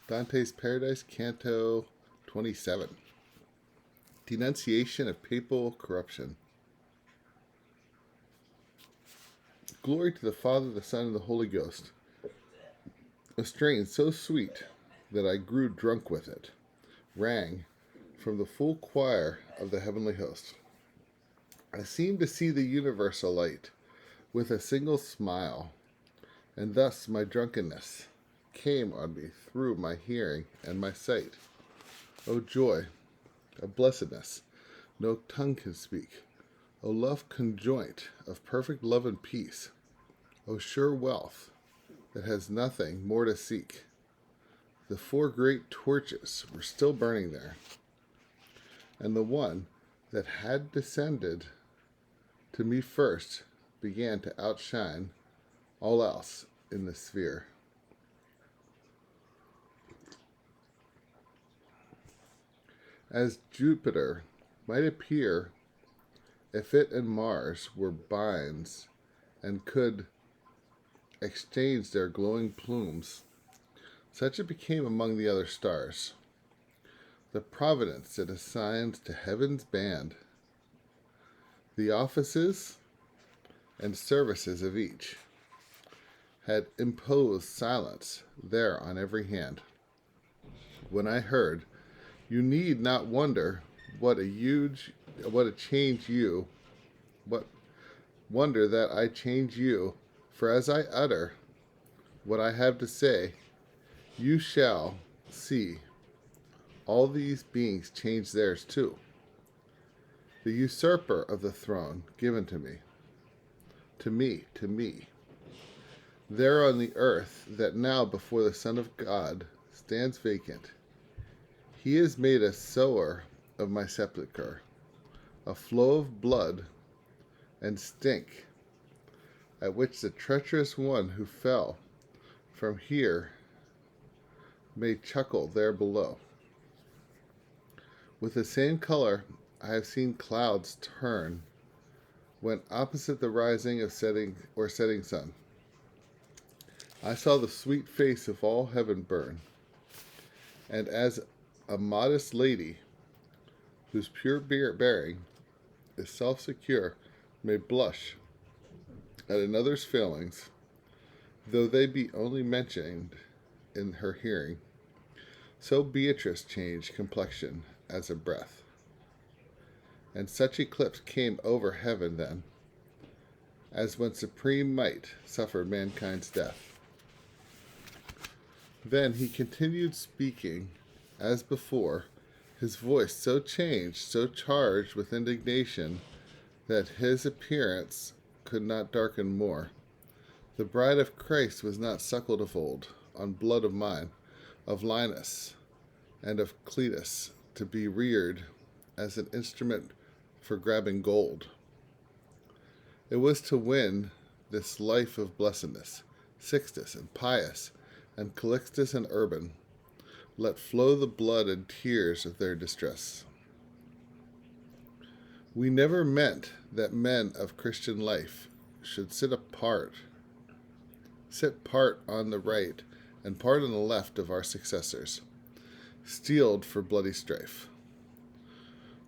Dante's Paradise, Canto 27. Denunciation of papal corruption. Glory to the Father, the Son, and the Holy Ghost. A strain so sweet that I grew drunk with it rang from the full choir of the heavenly host. I seemed to see the universe alight with a single smile, and thus my drunkenness came on me through my hearing and my sight. O joy, a blessedness no tongue can speak. O love conjoint of perfect love and peace. O sure wealth that has nothing more to seek. The four great torches were still burning there, and the one that had descended to me first began to outshine all else in the sphere. As Jupiter might appear if it and Mars were binds and could exchange their glowing plumes, such it became among the other stars. The providence that assigns to heaven's band the offices and services of each had imposed silence there on every hand. When I heard, you need not wonder what a change you, what wonder that I change you, for as I utter what I have to say, you shall see all these beings change theirs too. The usurper of the throne given to me, there on the earth that now before the Son of God stands vacant. He is made a sower of my sepulchre, a flow of blood and stink, at which the treacherous one who fell from here may chuckle there below. With the same color I have seen clouds turn when opposite the rising of setting sun. I saw the sweet face of all heaven burn, and as a modest lady whose pure bearing is self-secure may blush at another's failings, though they be only mentioned in her hearing, so Beatrice changed complexion as a breath. And such eclipse came over heaven then, as when supreme might suffered mankind's death. Then he continued speaking as before, his voice so changed, so charged with indignation, that his appearance could not darken more. The bride of Christ was not suckled of old, on blood of mine, of Linus, and of Cletus, to be reared as an instrument for grabbing gold. It was to win this life of blessedness. Sixtus and Pius and Calixtus and Urban let flow the blood and tears of their distress. We never meant that men of Christian life should sit part on the right and part on the left of our successors, steeled for bloody strife,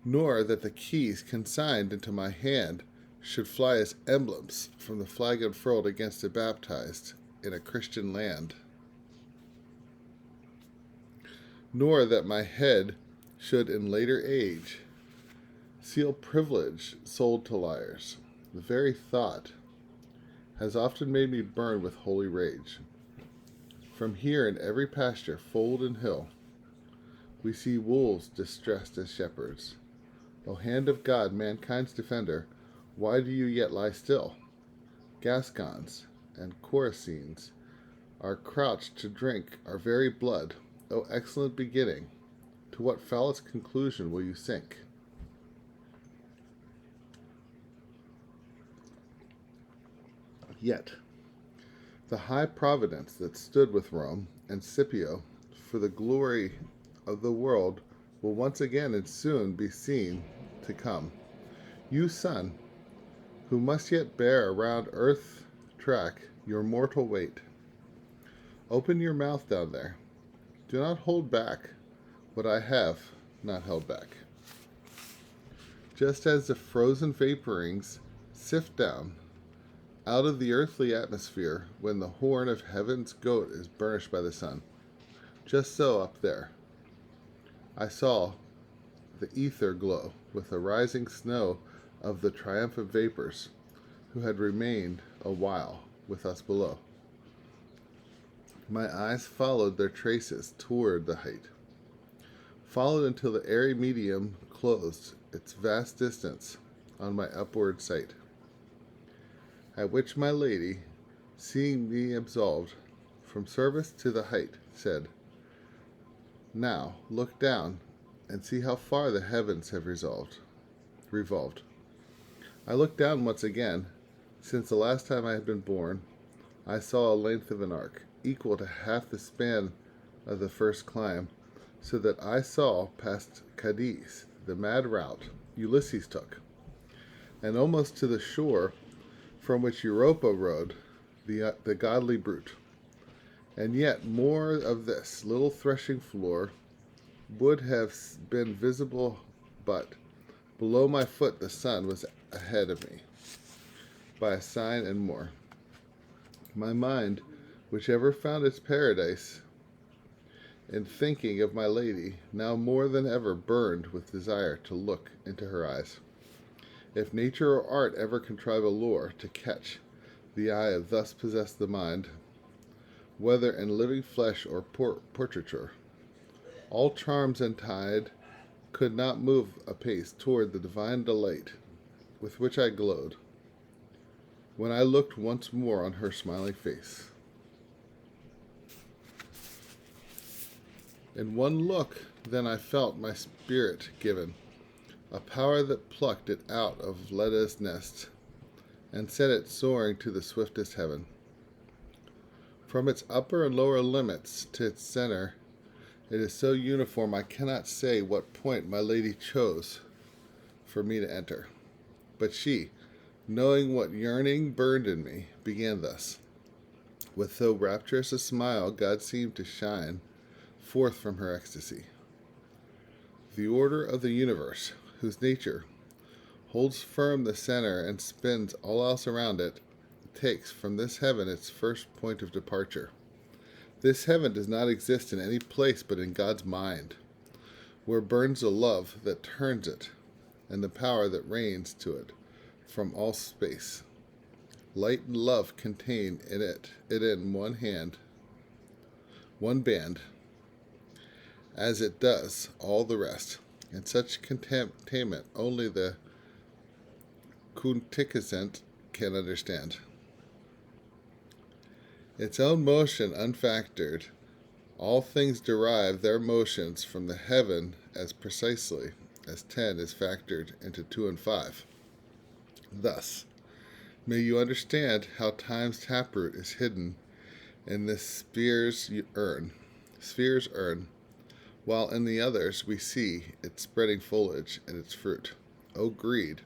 nor that the keys consigned into my hand should fly as emblems from the flag unfurled against the baptized in a Christian land, nor that my head should in later age seal privilege sold to liars. The very thought has often made me burn with holy rage. From here in every pasture, fold and hill, we see wolves distressed as shepherds. O hand of God, mankind's defender, why do you yet lie still? Gascons and Coracines are crouched to drink our very blood. O excellent beginning, to what foulest conclusion will you sink? Yet, the high providence that stood with Rome and Scipio for the glory of the world will once again and soon be seen to come. You, son, who must yet bear around earth track your mortal weight, open your mouth down there. Do not hold back what I have not held back. Just as the frozen vaporings sift down out of the earthly atmosphere when the horn of heaven's goat is burnished by the sun, just so up there I saw the ether glow with the rising snow of the triumphant vapors who had remained a while with us below. My eyes followed their traces toward the height, followed until the airy medium closed its vast distance on my upward sight, at which my lady, seeing me absolved from service to the height, said, "Now look down and see how far the heavens have revolved." I looked down once again. Since the last time I had been born, I saw a length of an arc, equal to half the span of the first climb, so that I saw past Cadiz the mad route Ulysses took, and almost to the shore from which Europa rode the godly brute. And yet more of this little threshing floor would have been visible, but below my foot the sun was ahead of me by a sign and more. My mind, which ever found its paradise in thinking of my lady, now more than ever burned with desire to look into her eyes. If nature or art ever contrive a lure to catch the eye of thus possessed the mind, whether in living flesh or portraiture, all charms and tide could not move apace toward the divine delight with which I glowed when I looked once more on her smiling face. In one look, then I felt my spirit given, a power that plucked it out of Leda's nest, and set it soaring to the swiftest heaven. From its upper and lower limits to its center, it is so uniform I cannot say what point my lady chose for me to enter. But she, knowing what yearning burned in me, began thus. With so rapturous a smile, God seemed to shine forth from her ecstasy. The order of the universe, whose nature holds firm the center and spins all else around it, takes from this heaven its first point of departure. This heaven does not exist in any place but in God's mind, where burns the love that turns it, and the power that reigns to it from all space. Light and love contain in it in one band, as it does all the rest, and such containment only the concupiscent can understand. Its own motion unfactored, all things derive their motions from the heaven as precisely as 10 is factored into 2 and 5. Thus, may you understand how time's taproot is hidden in this sphere's urn, while in the others we see its spreading foliage and its fruit. O greed,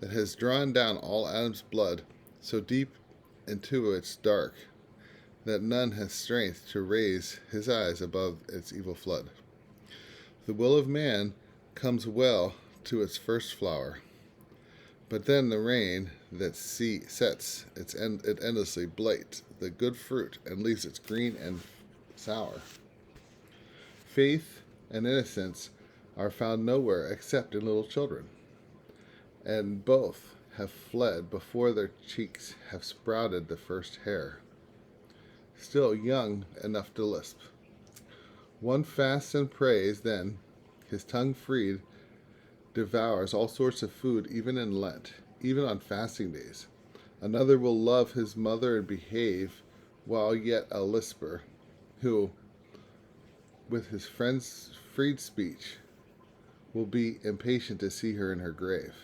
that has drawn down all Adam's blood so deep into its dark that none has strength to raise his eyes above its evil flood. The will of man comes well to its first flower, but then the rain that sets it endlessly blights the good fruit and leaves it green and sour. Faith and innocence are found nowhere except in little children, and both have fled before their cheeks have sprouted the first hair, still young enough to lisp. One fasts and prays, then, his tongue freed, devours all sorts of food, even in Lent, even on fasting days. Another will love his mother and behave while yet a lisper, who, with his friend's freed speech, will be impatient to see her in her grave.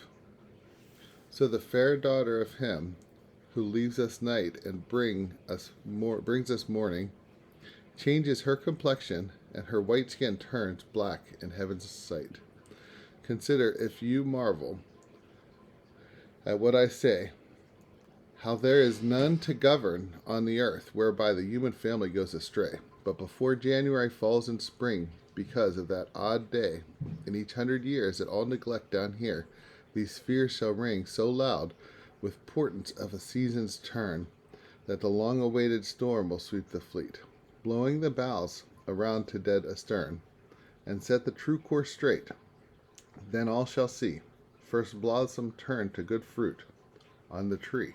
So the fair daughter of him who leaves us night and brings us morning, changes her complexion, and her white skin turns black in heaven's sight. Consider, if you marvel at what I say, How there is none to govern on the earth, whereby the human family goes astray. But before January falls in spring, because of that odd day, in each 100 years that all neglect down here, these fears shall ring so loud with portents of a season's turn, that the long-awaited storm will sweep the fleet, blowing the bows around to dead astern, and set the true course straight. Then all shall see first blossom turn to good fruit on the tree.